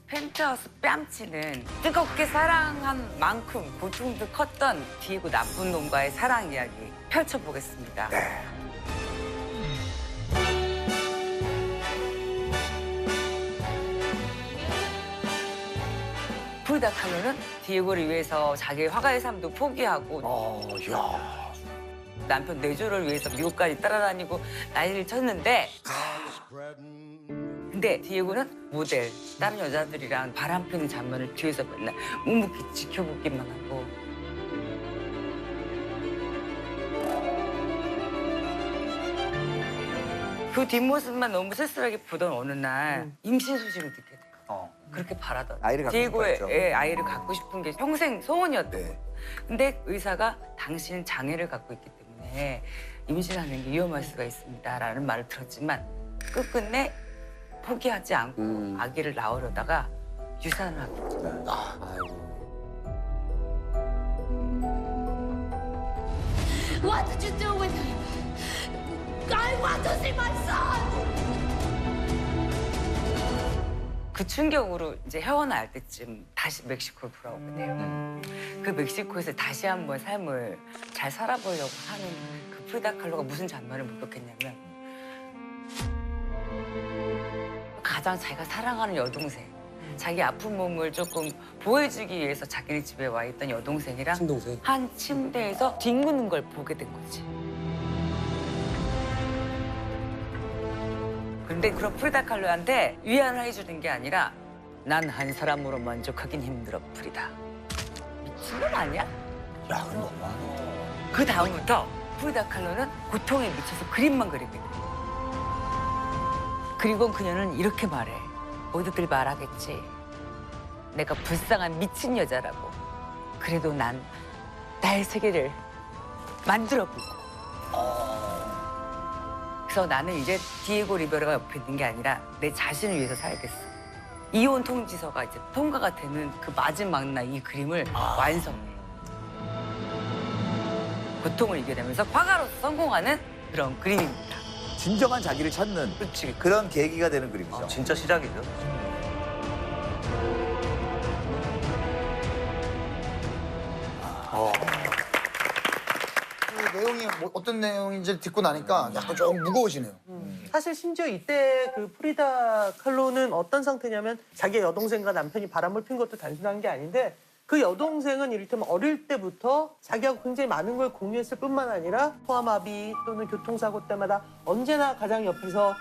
펜트하우스 뺨치는 뜨겁게 사랑한 만큼 고통도 컸던 디에고 나쁜 놈과의 사랑 이야기 펼쳐보겠습니다. 네. 프리다 칼로는 디에고를 위해서 자기의 화가의 삶도 포기하고 야. 남편 내조를 위해서 미국까지 따라다니고 난리를 쳤는데 근데 디에고는 모델, 다른 여자들이랑 바람 피는 장면을 뒤에서 맨날 묵묵히 지켜보기만 하고 그 뒷모습만 너무 쓸쓸하게 보던 어느 날 임신 소식을 듣게 돼요. 그렇게 바라던 아이를 갖고 디에고의 싶었죠. 아이를 갖고 싶은 게 평생 소원이었던 네. 거예요. 근데 의사가 당신은 장애를 갖고 있기 때문에 임신하는 게 위험할 수가 있습니다라는 말을 들었지만 끝끝내 포기하지 않고 아기를 낳으려다가 유산을 하게 됐죠. What did you do with him? I want to see my son! 그 충격으로 이제 헤어날 때쯤 다시 멕시코로 돌아오게 돼요. 그 멕시코에서 다시 한번 삶을 잘 살아보려고 하는 그 프리다 칼로가 무슨 장면을 목격했냐면 가장 자기가 사랑하는 여동생, 자기 아픈 몸을 조금 보여주기 위해서 자기네 집에 와 있던 여동생이랑 친동생. 한 침대에서 뒹구는 걸 보게 된 거지. 근데 그런 프리다 칼로한테 위안을 해주는 게 아니라 난 한 사람으로 만족하긴 힘들어 프리다. 미친 놈 아니야? 야, 그럼 너무하네. 그 다음부터 프리다 칼로는 고통에 미쳐서 그림만 그리게 돼. 그리고 그녀는 이렇게 말해. 모두들 말하겠지. 내가 불쌍한 미친 여자라고. 그래도 난 나의 세계를 만들어보고. 그래서 나는 이제 디에고 리베라가 옆에 있는 게 아니라 내 자신을 위해서 살겠어. 이혼 통지서가 이제 통과가 되는 그 마지막 날 이 그림을 완성해. 고통을 이겨내면서 화가로서 성공하는 그런 그림입니다. 진정한 자기를 찾는 그렇지. 그런 계기가 되는 그림이죠. 아, 진짜 시작이죠. 그 내용이 뭐 어떤 내용인지 듣고 나니까 약간 좀 무거워지네요. 사실 심지어 이때 그 프리다 칼로는 어떤 상태냐면 자기 여동생과 남편이 바람을 핀 것도 단순한 게 아닌데 그 여동생은 이를테면 어릴 때부터 자기하고 굉장히 많은 걸 공유했을 뿐만 아니라 소아마비 또는 교통사고 때마다 언제나 가장 옆에서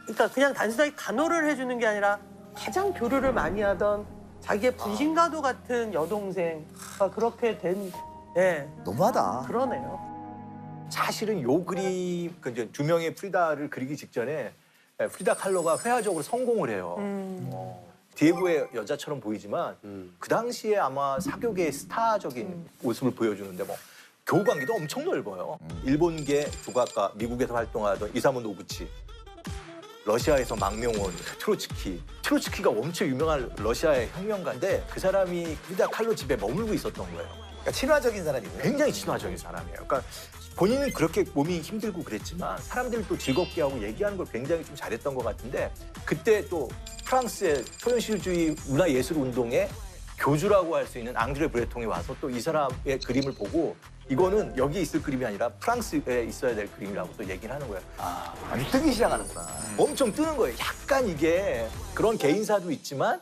그러니까 그냥 단순하게 간호를 해주는 게 아니라 가장 교류를 많이 하던 자기의 분신과도 같은 여동생과 그렇게 된 너무하다. 그러네요. 사실은 요 그림, 그 이제 두 명의 프리다를 그리기 직전에 프리다 칼로가 회화적으로 성공을 해요. 디에고의 여자처럼 보이지만 그 당시에 아마 사교계의 스타적인 모습을 보여주는데 뭐 교우 관계도 엄청 넓어요. 일본계 조각가, 미국에서 활동하던 이사무 노구치, 러시아에서 망명온 트로츠키가 엄청 유명한 러시아의 혁명가인데 그 사람이 프리다 칼로 집에 머물고 있었던 거예요. 그러니까 친화적인 사람이고. 굉장히 친화적인 사람이에요. 그러니까 본인은 그렇게 몸이 힘들고 그랬지만 사람들을 또 즐겁게 하고 얘기하는 걸 굉장히 좀 잘했던 것 같은데 그때 또 프랑스의 초현실주의 문화예술 운동의 교주라고 할 수 있는 앙드레 브레통이 와서 또 이 사람의 그림을 보고 이거는 여기 있을 그림이 아니라 프랑스에 있어야 될 그림이라고 또 얘기를 하는 거예요. 아니, 뜨기 시작하는구나. 엄청 뜨는 거예요. 약간 이게 그런 개인사도 있지만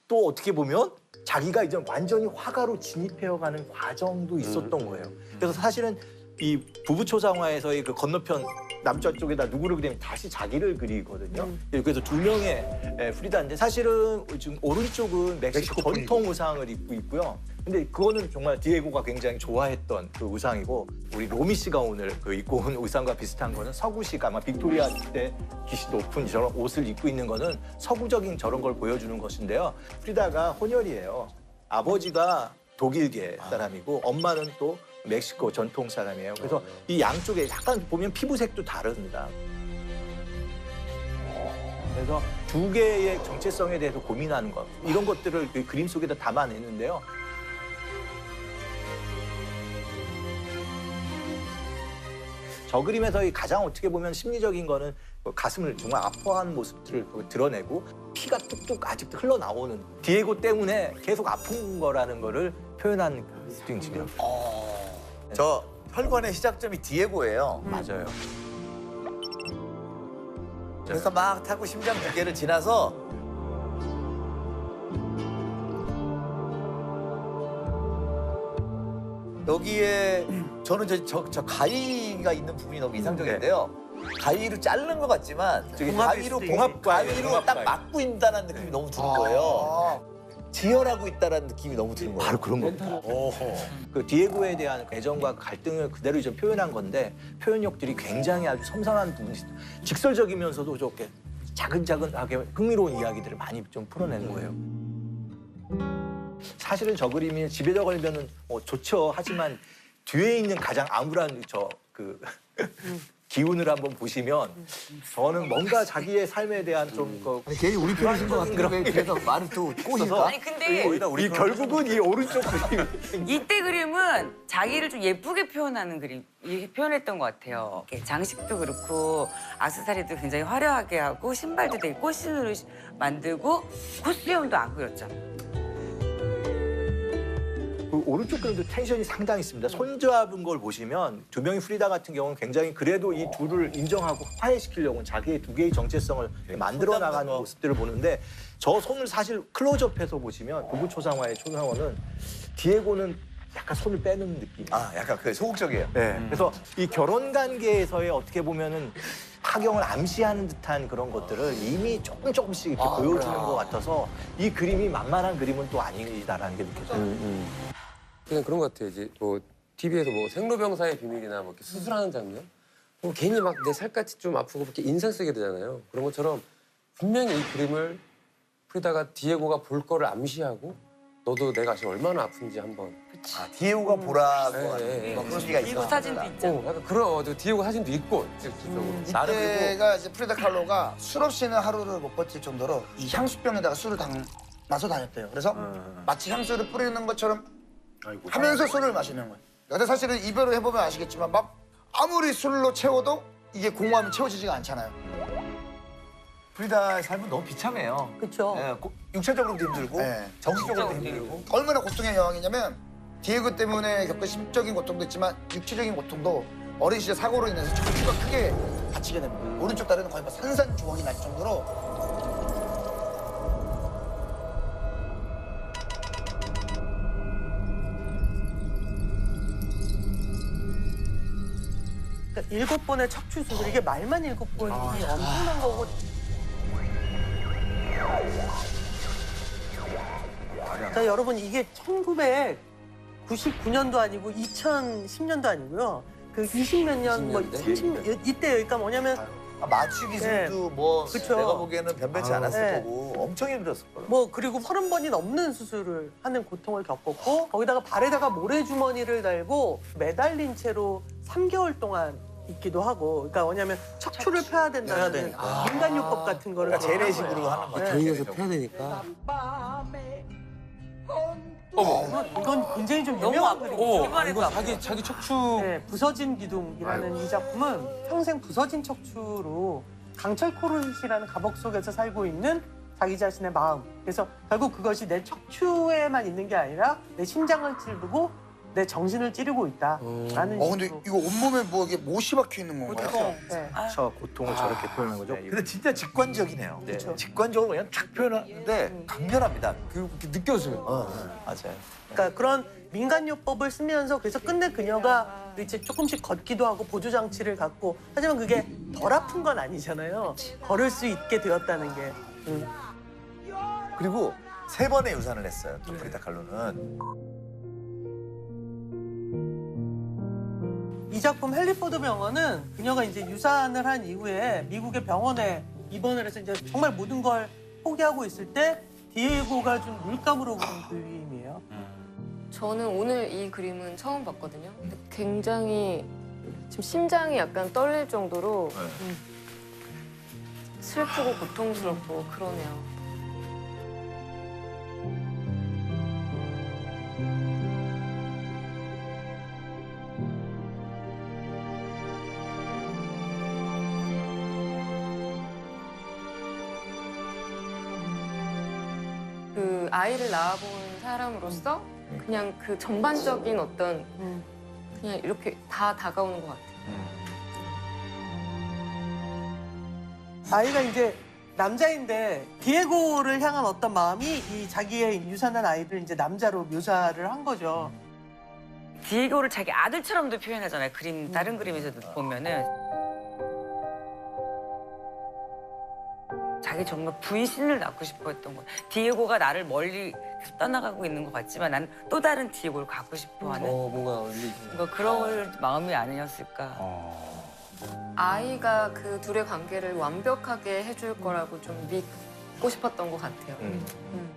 또 어떻게 보면 자기가 이제 완전히 화가로 진입해가는 과정도 있었던 거예요. 그래서 사실은 이 부부초상화에서의 그 건너편 남쪽에다 누구를 그리면 다시 자기를 그리거든요. 그래서 두 명의 프리다인데 사실은 지금 오른쪽은 멕시코 전통 의상을 입고 있고요. 근데 그거는 정말 디에고가 굉장히 좋아했던 그 의상이고 우리 로미 씨가 오늘 그 입고 온 의상과 비슷한 거는 서구식 아마 빅토리아 때 기시 높은 저런 옷을 입고 있는 거는 서구적인 저런 걸 보여주는 것인데요. 프리다가 혼혈이에요. 아버지가 독일계 사람이고 엄마는 또 멕시코 전통 사람이에요. 그래서 이 양쪽에 약간 보면 피부색도 다릅니다. 그래서 두 개의 정체성에 대해서 고민하는 것 이런 것들을 그 그림 속에다 담아내는데요. 저 그림에서 가장 어떻게 보면 심리적인 거는 가슴을 정말 아파하는 모습들을 드러내고 피가 뚝뚝 아직도 흘러나오는 디에고 때문에 계속 아픈 거라는 거를 표현한 그 스트링입니다. 저 혈관의 시작점이 디에고예요. 맞아요. 그래서 막 타고 심장 두개를 지나서 여기에 저는 저 가위가 있는 부분이 너무 이상적인데요. 가위로 자르는 것 같지만 저기 가위로 가위로 딱 막고 있다는 느낌이 너무 드는 거예요. 지혈하고 있다는 느낌이 너무 드는 거예요. 바로 그런 겁니다. 그 디에고에 대한 애정과 갈등을 그대로 좀 표현한 건데 표현력들이 굉장히 아주 섬세한 부분이 있어요. 직설적이면서도 저렇게 자근자근하게 흥미로운 이야기들을 많이 좀 풀어내는 거예요. 사실은 저 그림이 집에다 걸면은 좋죠. 하지만 뒤에 있는 가장 암울한 그 기운을 한번 보시면 저는 뭔가 자기의 삶에 대한 좀 아니, 괜히 우리 편이신 것 같은데 왜 그래서 말을 또 꼬신가? 아니 근데 이 결국은 이 오른쪽 그림 이때 그림은 자기를 좀 예쁘게 표현하는 그림 이렇게 표현했던 것 같아요. 이렇게 장식도 그렇고 액세서리도 굉장히 화려하게 하고 신발도 되게 꽃신으로 만들고 코스염도 안 그렸죠. 그 오른쪽 그림도 텐션이 상당히 있습니다. 손잡은 걸 보시면 두 명의 프리다 같은 경우는 굉장히 그래도 이 둘을 인정하고 화해시키려고 자기의 두 개의 정체성을 만들어 나가는 모습들을 보는데 저 손을 사실 클로즈업해서 보시면 부부 초상화의 초상화는 디에고는 약간 손을 빼는 느낌. 아, 약간 그 소극적이에요. 네. 그래서 이 결혼 관계에서의 어떻게 보면은 파경을 암시하는 듯한 그런 것들을 이미 조금씩 이렇게 보여주는 것 같아서 이 그림이 만만한 그림은 또 아니다라는 게 느껴져요. 그냥 그런 것 같아요. 이제 뭐 TV에서 뭐 생로병사의 비밀이나 뭐 이렇게 수술하는 장면, 뭐 괜히 막 내 살갗이 좀 아프고 이렇게 인상 쓰게 되잖아요. 그런 것처럼 분명히 이 그림을 프리다가 디에고가 볼 거를 암시하고 너도 내가 지금 얼마나 아픈지 한번. 아, 디에고가 보라고 네, 하는 네, 그런 네. 소리가 이거 있어. 사진도 있죠. 약간 그런 디에고 사진도 있고 실질적으로. 나는 그리고 이때가 이제 프리다 칼로가 술 없이는 하루를 못 버틸 정도로 이 향수병에다가 술을 담아서 다녔대요. 그래서 마치 향수를 뿌리는 것처럼 하면서 술을 마시는 거예요. 근데 사실은 이별을 해보면 아시겠지만 막 아무리 술로 채워도 이게 공허함이 채워지지가 않잖아요. 프리다의 삶은 너무 비참해요. 그렇죠. 예, 육체적으로도 힘들고 네. 정신적으로도 힘들고. 얼마나 고통의 여왕이냐면 디에고 때문에 겪은 심적인 고통도 있지만 육체적인 고통도 어린 시절 사고로 인해서 척추가 크게 다치게 됩니다. 오른쪽 다리는 거의 뭐 산산조각이 날 정도로 그러니까 7번의 척추 수술 이게 말만 7번이 엄청난 거고. 자, 여러분 이게 1999년도 아니고 2010년도 아니고요. 그 20몇 년, 뭐 20년대? 30년 이때 그러니까 뭐냐면 마취 기술도 뭐 그쵸. 내가 보기에는 변변치 않았을 네. 거고 엄청 힘들었을 거예요. 뭐 그리고 30번이 넘는 수술을 하는 고통을 겪었고 거기다가 발에다가 모래주머니를 달고 매달린 채로 3개월 동안 있기도 하고 그러니까 뭐냐면 척추를 펴야 된다는 민간요법 같은 거를 그러니까 재래식으로 하는 거죠. 병원에서 펴야 되니까. 이건 굉장히 좀 너무 유명한 아프고 그림이죠. 입안에도 아프고. 자기 척추. 네, 부서진 기둥이라는 이 작품은 평생 부서진 척추로 강철 코르hit이라는 감옥 속에서 살고 있는 자기 자신의 마음. 그래서 결국 그것이 내 척추에만 있는 게 아니라 내 심장을 찌르고 내 정신을 찌르고 있다라는 근데 식으로. 이거 온몸에 뭐 이게 못이 박혀 있는 건가요? 네. 저 고통을 저렇게 표현한 거죠. 근데 진짜 직관적이네요. 네. 직관적으로 그냥 탁 표현하는데 강렬합니다. 그 느껴져요. 맞아요. 그러니까 그런 민간요법을 쓰면서 그래서 끝내 그녀가 이제 조금씩 걷기도 하고 보조 장치를 갖고 하지만 그게 덜 아픈 건 아니잖아요. 걸을 수 있게 되었다는 게. 그리고 3번의 유산을 했어요. 또 프리다 칼로는. 이 작품 헨리포드 병원은 그녀가 이제 유산을 한 이후에 미국의 병원에 입원을 해서 이제 정말 모든 걸 포기하고 있을 때 디에고가 준 물감으로 그린 그림이에요. 저는 오늘 이 그림은 처음 봤거든요. 근데 굉장히 지금 심장이 약간 떨릴 정도로 슬프고 고통스럽고 그러네요. 그 아이를 낳아본 사람으로서 그냥 그 전반적인 어떤 그냥 이렇게 다 다가오는 것 같아요. 아이가 이제 남자인데 디에고를 향한 어떤 마음이 이 자기의 유산한 아이를 이제 남자로 묘사를 한 거죠. 디에고를 자기 아들처럼도 표현하잖아요. 그림 다른 그림에서도 보면은 자기 정말 분신을 낳고 싶어했던 거. 디에고가 나를 멀리 떠나가고 있는 것 같지만 난 또 다른 디에고를 갖고 싶어하는 뭔가 뭔가 그런 마음이 아니었을까. 아이가 그 둘의 관계를 완벽하게 해줄 거라고 좀 믿고 싶었던 것 같아요.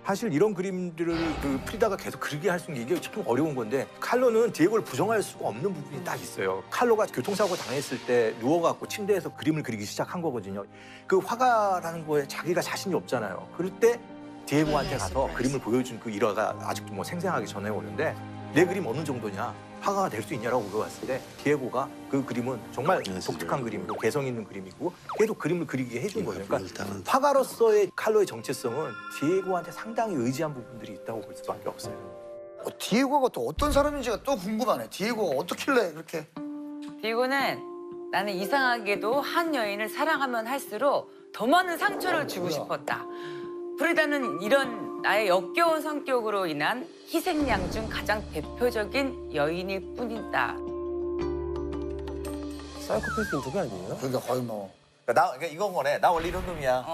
사실 이런 그림들을 그 프리다가 계속 그리게 할 수 있는 게 참 어려운 건데 칼로는 디에고를 부정할 수가 없는 부분이 딱 있어요. 칼로가 교통사고 당했을 때 누워갖고 침대에서 그림을 그리기 시작한 거거든요. 그 화가라는 거에 자기가 자신이 없잖아요. 그럴 때 디에고한테 가서 그림을 보여준 그 일화가 아직도 뭐 생생하게 전해오는데 내 그림 어느 정도냐? 화가가 될 수 있냐라고 물어봤을 때 디에고가 그 그림은 정말 독특한 그림이고 개성 있는 그림이고 계속 그림을 그리게 해준 거예요. 그러니까 화가로서의 칼로의 정체성은 디에고한테 상당히 의지한 부분들이 있다고 볼 수밖에 없어요. 디에고가 또 어떤 사람인지가 또 궁금하네. 디에고가 어떻길래 그렇게. 디에고는 나는 이상하게도 한 여인을 사랑하면 할수록 더 많은 상처를 주고 싶었다. 프리다는 이런 나의 역겨운 성격으로 인한 희생양 중 가장 대표적인 여인일 뿐이다. 사이코패스 인터뷰 아니에요? 그러니까 거의 뭐. 그러니까 이건 거네. 나 원래 이런 놈이야.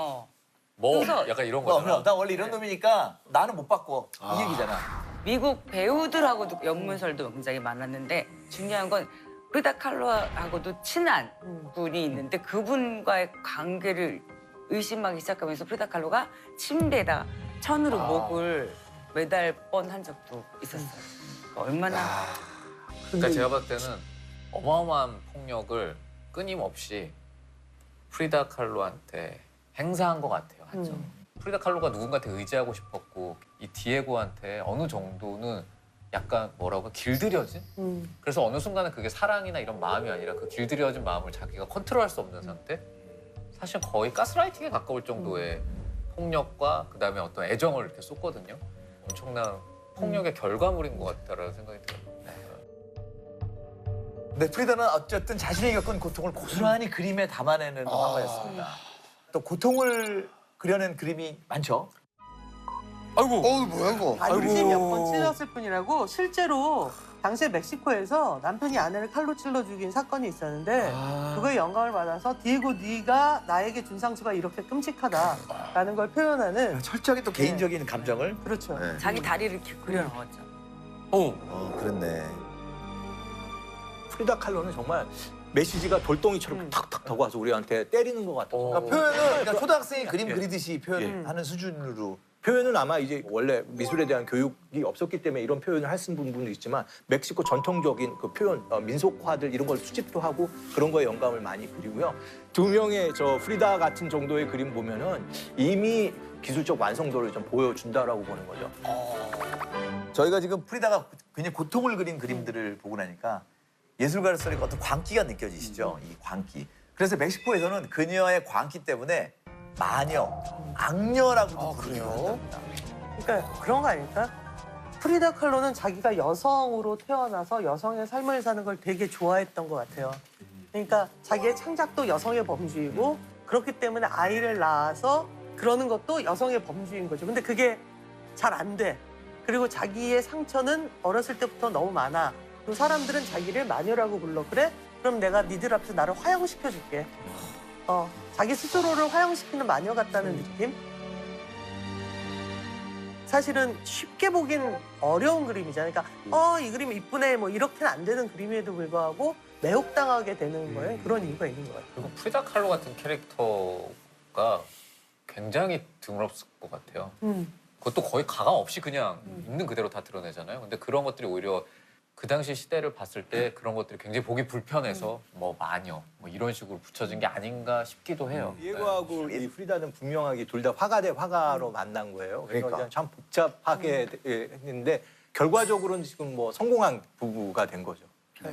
뭐 그래서- 약간 이런 거잖아. 나 원래 이런 놈이니까 나는 못 바꿔. 이 얘기잖아. 미국 배우들하고도 연문설도 굉장히 많았는데 중요한 건 프리다 칼로하고도 친한 분이 있는데 그분과의 관계를 의심하기 시작하면서 프리다 칼로가 침대에다 천으로 목을 매달 뻔한 적도 있었어요. 그러니까 얼마나 그러니까 제가 봤을 때는 어마어마한 폭력을 끊임없이 프리다 칼로한테 행사한 것 같아요. 프리다 칼로가 누군가한테 의지하고 싶었고 이 디에고한테 어느 정도는 약간 뭐라고 길들여진? 그래서 어느 순간은 그게 사랑이나 이런 마음이 아니라 그 길들여진 마음을 자기가 컨트롤할 수 없는 상태? 사실 거의 가스라이팅에 가까울 정도의 폭력과 그다음에 어떤 애정을 이렇게 쏟거든요. 엄청난 폭력의 결과물인 것 같다라는 생각이 들어요. 근데 프리다는 어쨌든 자신이 겪은 고통을 고스란히 그림에 담아내는 화가였습니다. 또 고통을 그려낸 그림이 많죠. 아이고. 뭐야 이거. 반지 몇 번 찔렀을 뿐이라고 실제로 당시에 멕시코에서 남편이 아내를 칼로 찔러 죽인 사건이 있었는데 그거에 영감을 받아서 디에고 네가 나에게 준 상처가 이렇게 끔찍하다라는 걸 표현하는 철저하게 또 개인적인 감정을. 그렇죠. 네. 자기 다리를 이렇게 그려넣었죠. 그랬네. 프리다 칼로는 정말 메시지가 돌덩이처럼 탁탁 타고 와서 우리한테 때리는 것 같아요. 그러니까 표현은 그냥 초등학생이 그림 그리듯이 표현하는 수준으로. 표현은 아마 이제 원래 미술에 대한 교육이 없었기 때문에 이런 표현을 할 수 있는 부분도 있지만 멕시코 전통적인 그 표현, 민속화들 이런 걸 수집도 하고 그런 거에 영감을 많이 그리고요. 두 명의 저 프리다 같은 정도의 그림 보면은 이미 기술적 완성도를 좀 보여준다라고 보는 거죠. 저희가 지금 프리다가 굉장히 고통을 그린 그림들을 보고 나니까 예술가로서의 어떤 광기가 느껴지시죠? 이 광기. 그래서 멕시코에서는 그녀의 광기 때문에 마녀, 악녀라고도 부르요. 그러니까 그런 거 아닐까? 프리다 칼로는 자기가 여성으로 태어나서 여성의 삶을 사는 걸 되게 좋아했던 것 같아요. 그러니까 자기의 창작도 여성의 범주이고 그렇기 때문에 아이를 낳아서 그러는 것도 여성의 범주인 거죠. 근데 그게 잘 안 돼. 그리고 자기의 상처는 어렸을 때부터 너무 많아. 그리고 사람들은 자기를 마녀라고 불러. 그래? 그럼 내가 니들 앞에서 나를 화형시켜줄게. 자기 스스로를 화형시키는 마녀 같다는 느낌? 사실은 쉽게 보긴 어려운 그림이잖아요. 그러니까 이 그림 이쁘네 뭐 이렇게는 안 되는 그림에도 불구하고 매혹당하게 되는 거예요. 그런 이유가 있는 거예요. 그리고 프리다 칼로 같은 캐릭터가 굉장히 드물었을 것 같아요. 그것도 거의 가감 없이 그냥 있는 그대로 다 드러내잖아요. 근데 그런 것들이 오히려 그 당시 시대를 봤을 때 그런 것들이 굉장히 보기 불편해서 뭐 마녀 뭐 이런 식으로 붙여진 게 아닌가 싶기도 해요. 디에고하고 이 프리다는 분명하게 둘 다 화가 대 화가로 만난 거예요. 그래서 그러니까. 참 복잡하게 했는데 결과적으로는 지금 뭐 성공한 부부가 된 거죠.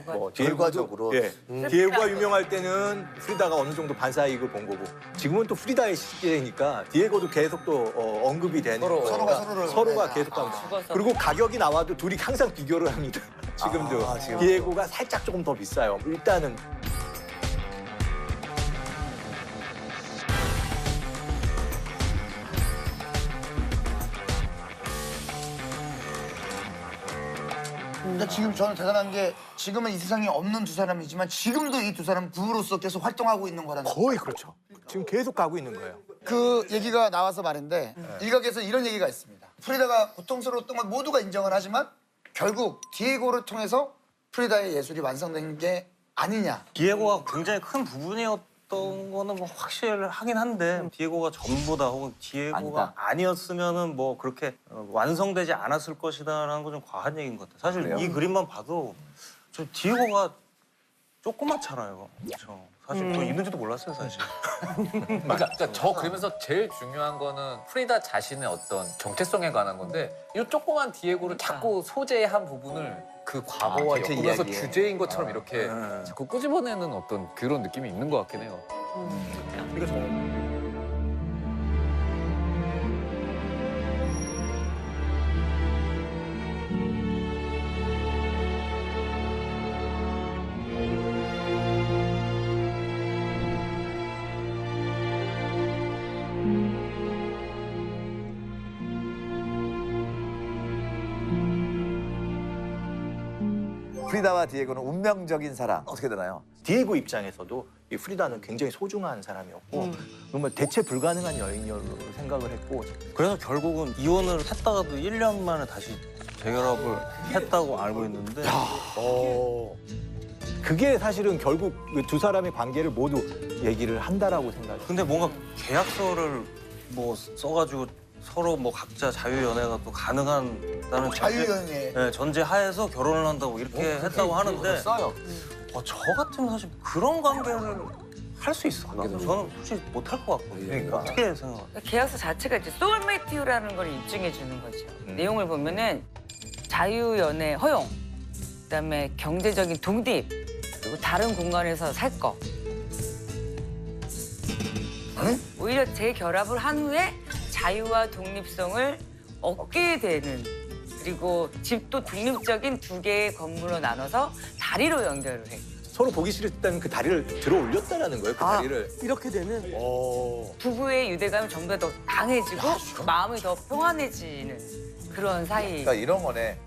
뭐 결과적으로. 예. 디에고가 유명할 때는 프리다가 어느 정도 반사이익을 본 거고 지금은 또 프리다의 시대니까 디에고도 계속 또 언급이 되는 서로가 계속 하고 그리고 가격이 나와도 둘이 항상 비교를 합니다. 지금도 디에고가 살짝 조금 더 비싸요. 일단은 근데 지금 저는 대단한 게 지금은 이 세상에 없는 두 사람이지만 지금도 이 두 사람은 부부로서 계속 활동하고 있는 거라는 거의 그렇죠. 지금 계속 가고 있는 거예요. 그 얘기가 나와서 말인데 일각에서 이런 얘기가 있습니다. 프리다가 고통스러웠던 건 모두가 인정을 하지만 결국 디에고를 통해서 프리다의 예술이 완성된 게 아니냐. 디에고가 굉장히 큰 부분이었던 거는 뭐 확실하긴 한데 디에고가 전부다 혹은 디에고가 아니었으면은 뭐 그렇게 완성되지 않았을 것이다라는 건 좀 과한 얘기인 것 같아요. 사실 그래요? 이 그림만 봐도 저 디에고가 조그맣잖아요. 그렇죠. 사실 저 있는지도 몰랐어요, 사실. 그러니까 저 그림에서 제일 중요한 거는 프리다 자신의 어떤 정체성에 관한 건데 이 조그만 디에고를 자꾸 소재의 한 부분을 그 과거와 전체 엮으면서 이야기에. 주제인 것처럼 이렇게 자꾸 끄집어내는 어떤 그런 느낌이 있는 것 같긴 해요. 이거 정말 프리다와 디에고는 운명적인 사랑 어떻게 되나요? 디에고 입장에서도 이 프리다는 굉장히 소중한 사람이었고 정말 대체 불가능한 여인으로 생각을 했고 그래서 결국은 이혼을 했다가도 1년 만에 다시 재결합을 했다고 알고 있는데 그게 사실은 결국 그 두 사람의 관계를 모두 얘기를 한다라고 생각해요. 근데 뭔가 계약서를 뭐 써가지고 서로 뭐 각자 자유연애가 또 가능한다는 자유연애. 네, 전제 하에서 결혼을 한다고 이렇게 했다고 하는데 써요. 저 같으면 사실 그런 관계를 할 수 있을까? 저는 솔직히 못할 것 같거든요. 그러니까. 어떻게 생각하세요? 계약서 자체가 이제 소울메이트라는 걸 입증해 주는 거죠. 내용을 보면은 자유연애 허용, 그다음에 경제적인 독립, 그리고 다른 공간에서 살 거. 오히려 재결합을 한 후에 자유와 독립성을 얻게 되는, 그리고 집도 독립적인 두 개의 건물로 나눠서 다리로 연결을 해. 서로 보기 싫었다는 그 다리를 들어 올렸다라는 거예요. 그 다리를. 이렇게 되는 부부의 유대감이 점점 더 강해지고 마음이 더 평안해지는 그런 사이. 그러니까 이런 거네.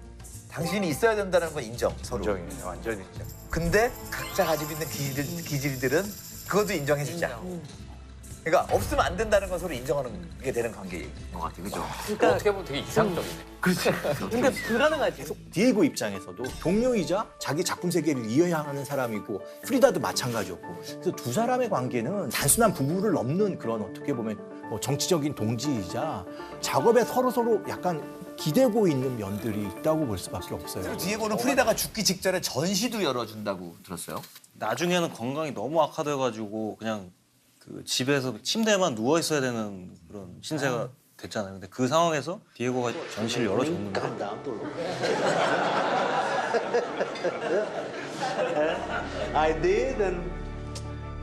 당신이 있어야 된다는 건 인정, 서로. 인정이에요. 완전히 인정. 근데 각자 가지고 있는 기질들은 그것도 인정해주자. 그러니까 없으면 안 된다는 건 서로 인정하는 게 되는 관계인 것 같아요. 그죠? 그러니까 어떻게 보면 되게 이상적이네. 근데 불가능하지. 디에고 입장에서도 동료이자 자기 작품 세계를 이해하는 사람이고 프리다도 마찬가지였고 그래서 두 사람의 관계는 단순한 부부를 넘는 그런 어떻게 보면 뭐 정치적인 동지이자 작업에 서로 약간 기대고 있는 면들이 있다고 볼 수밖에 없어요. 디에고는 프리다가 죽기 직전에 전시도 열어준다고 들었어요. 나중에는 건강이 너무 악화돼가지고 그냥 그 집에서 침대에만 누워 있어야 되는 그런 신세가 됐잖아요. 근데 그 상황에서 디에고가 전시를 열어줬는데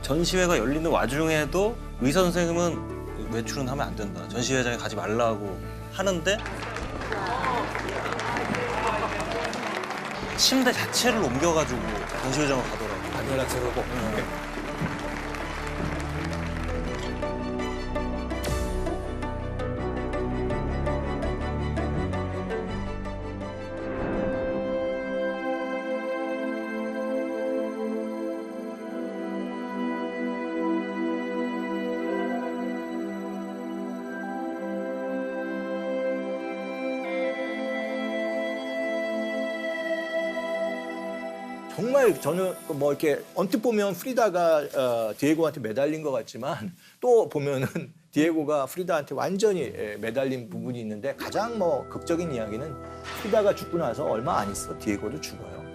전시회가 열리는 와중에도 의사 선생님은 외출은 하면 안 된다. 전시회장에 가지 말라고 하는데 침대 자체를 옮겨가지고 전시회장을 가더라고요. 연락처로고. 정말 저는 뭐 이렇게 언뜻 보면 프리다가 디에고한테 매달린 것 같지만 또 보면은 디에고가 프리다한테 완전히 매달린 부분이 있는데 가장 뭐 극적인 이야기는 프리다가 죽고 나서 얼마 안 있어 디에고도 죽어요.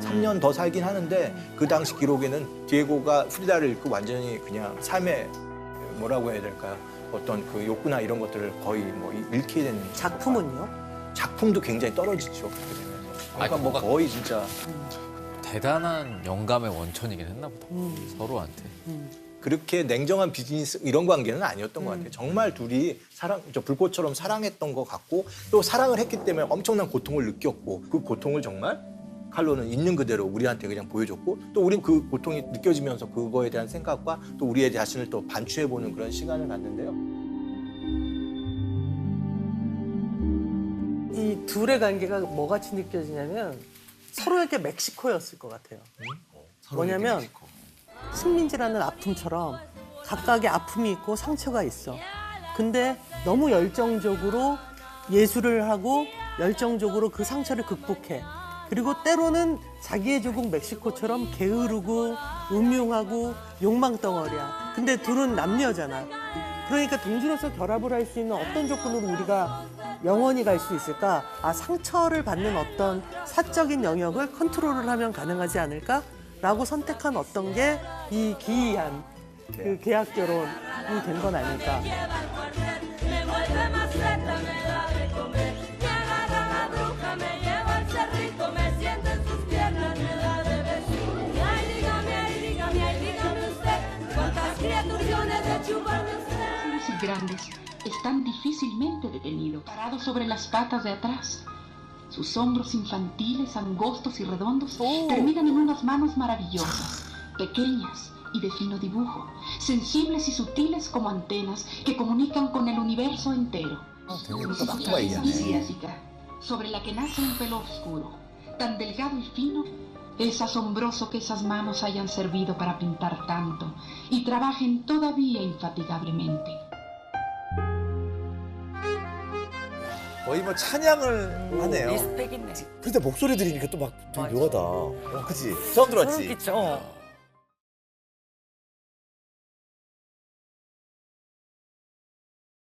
3년 더 살긴 하는데 그 당시 기록에는 디에고가 프리다를 잃고 완전히 그냥 삶의 뭐라고 해야 될까요? 어떤 그 욕구나 이런 것들을 거의 뭐 잃게 되는 작품은요? 작품도 굉장히 떨어지죠. 그렇게 되면. 그러니까 아니, 뭐 뭔가- 거의 진짜 대단한 영감의 원천이긴 했나 보다. 서로한테. 그렇게 냉정한 비즈니스 이런 관계는 아니었던 것 같아요. 정말 둘이 불꽃처럼 사랑했던 것 같고 또 사랑을 했기 때문에 엄청난 고통을 느꼈고 그 고통을 정말 칼로는 있는 그대로 우리한테 그냥 보여줬고 또 우린 그 고통이 느껴지면서 그거에 대한 생각과 또 우리의 자신을 또 반추해보는 그런 시간을 갖는데요. 이 둘의 관계가 뭐같이 느껴지냐면 서로에게 멕시코였을 것 같아요. 뭐냐면 식민지라는 아픔처럼 각각의 아픔이 있고 상처가 있어. 근데 너무 열정적으로 예술을 하고 열정적으로 그 상처를 극복해. 그리고 때로는 자기의 조국 멕시코처럼 게으르고 음흉하고 욕망덩어리야. 근데 둘은 남녀잖아. 그러니까 동지로서 결합을 할 수 있는 어떤 조건으로 우리가 영원히 갈 수 있을까? 아, 상처를 받는 어떤 사적인 영역을 컨트롤을 하면 가능하지 않을까? 라고 선택한 어떤 게 이 기이한 그 계약 결혼이 된 건 아닐까. Me vuelve más lenta, me da de comer. Me agarra la bruja, me lleva al cerrito, me siente en sus piernas, me da de besar. Ay, dígame usted, cuántas criaturaciones de chuparme usted. Y grandes están difícilmente detenidos, parados sobre las patas de atrás. Sus hombros infantiles, angostos y redondos terminan en unas manos maravillosas, pequeñas y de fino dibujo, sensibles y sutiles como antenas que comunican con el universo entero. Su cintura es asiática, sobre la que nace un pelo oscuro, tan delgado y fino. Es asombroso que esas manos hayan servido para pintar tanto y trabajen todavía infatigablemente. 거의 뭐 찬양을 하네요. 리스펙 있네. 근데 목소리 들으니까 또 막 되게 묘하다. 그치? 처음 들었지? 그렇겠죠.